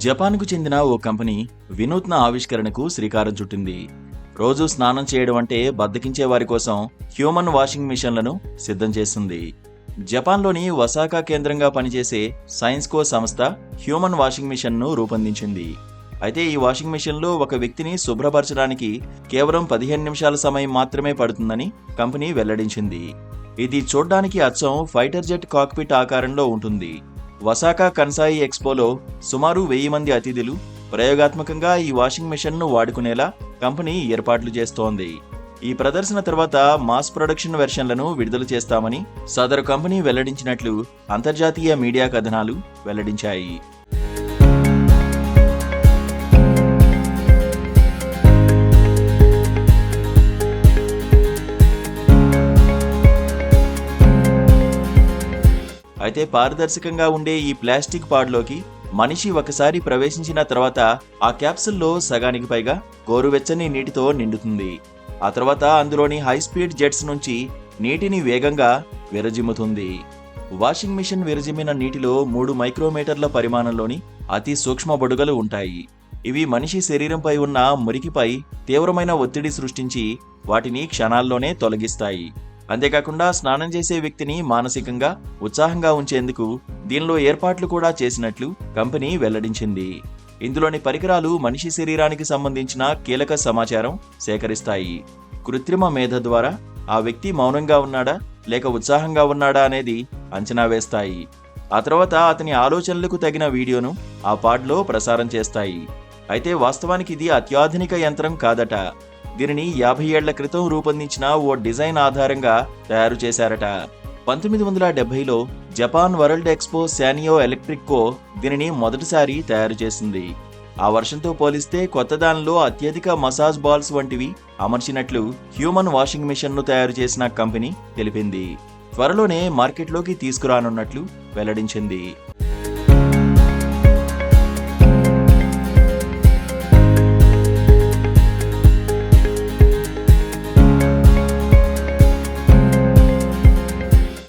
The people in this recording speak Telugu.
జపాన్కు చెందిన ఓ కంపెనీ వినూత్న ఆవిష్కరణకు శ్రీకారం చుట్టింది. రోజు స్నానం చేయడం అంటే బద్దకించే వారి కోసం హ్యూమన్ వాషింగ్ మిషన్లను సిద్ధం చేస్తుంది. జపాన్లోని ఒసాకా కేంద్రంగా పనిచేసే సైన్స్కో సంస్థ హ్యూమన్ వాషింగ్ మిషన్ను రూపొందించింది. అయితే ఈ వాషింగ్ మిషన్లో ఒక వ్యక్తిని శుభ్రపరచడానికి కేవలం 15 నిమిషాల సమయం మాత్రమే పడుతుందని కంపెనీ వెల్లడించింది. ఇది చూడ్డానికి అచ్చం ఫైటర్ జెట్ కాక్పిట్ ఆకారంలో ఉంటుంది. ఒసాకా కన్సాయి ఎక్స్పోలో సుమారు 1000 మంది అతిథులు ప్రయోగాత్మకంగా ఈ వాషింగ్ మిషన్ను వాడుకునేలా కంపెనీ ఏర్పాట్లు చేస్తోంది. ఈ ప్రదర్శన తర్వాత మాస్ ప్రొడక్షన్ వెర్షన్లను విడుదల చేస్తామని సదరు కంపెనీ వెల్లడించినట్లు అంతర్జాతీయ మీడియా కథనాలు వెల్లడించాయి. అయితే పారదర్శకంగా ఉండే ఈ ప్లాస్టిక్ పాడ్లోకి మనిషి ఒకసారి ప్రవేశించిన తర్వాత ఆ క్యాప్సుల్లో సగానికి పైగా గోరువెచ్చని నీటితో నిండుతుంది. ఆ తర్వాత అందులోని హై స్పీడ్ జెట్స్ నుంచి నీటిని వేగంగా విరజిమ్ముతుంది. వాషింగ్ మిషన్ విరజిమ్మిన నీటిలో 3 మైక్రోమీటర్ల పరిమాణంలోని అతి సూక్ష్మ బుడగలు ఉంటాయి. ఇవి మనిషి శరీరంపై ఉన్న మురికిపై తీవ్రమైన ఒత్తిడి సృష్టించి వాటిని క్షణాల్లోనే తొలగిస్తాయి. అంతేకాకుండా స్నానం చేసే వ్యక్తిని మానసికంగా ఉత్సాహంగా ఉంచేందుకు దీనిలో ఏర్పాట్లు కూడా చేసినట్లు కంపెనీ వెల్లడించింది. ఇందులోని పరికరాలు మనిషి శరీరానికి సంబంధించిన కీలక సమాచారం సేకరిస్తాయి. కృత్రిమ మేధ ద్వారా ఆ వ్యక్తి మౌనంగా ఉన్నాడా లేక ఉత్సాహంగా ఉన్నాడా అనేది అంచనా వేస్తాయి. ఆ తర్వాత అతని ఆలోచనలకు తగిన వీడియోను ఆ పాడ్లో ప్రసారం చేస్తాయి. అయితే వాస్తవానికి ఇది అత్యాధునిక యంత్రం కాదట. దీనిని 50 ఏళ్ల క్రితం రూపొందించిన ఓ డిజైన్ ఆధారంగా తయారు చేశారట. 1970లో జపాన్ వరల్డ్ ఎక్స్పో శానియో ఎలక్ట్రిక్కో దీనిని మొదటిసారి తయారు చేసింది. ఆ వర్షంతో పోలిస్తే కొత్త దానిలో అత్యధిక మసాజ్ బాల్స్ వంటివి అమర్చినట్లు హ్యూమన్ వాషింగ్ మిషన్ను తయారు చేసిన కంపెనీ తెలిపింది. త్వరలోనే మార్కెట్లోకి తీసుకురానున్నట్లు వెల్లడించింది.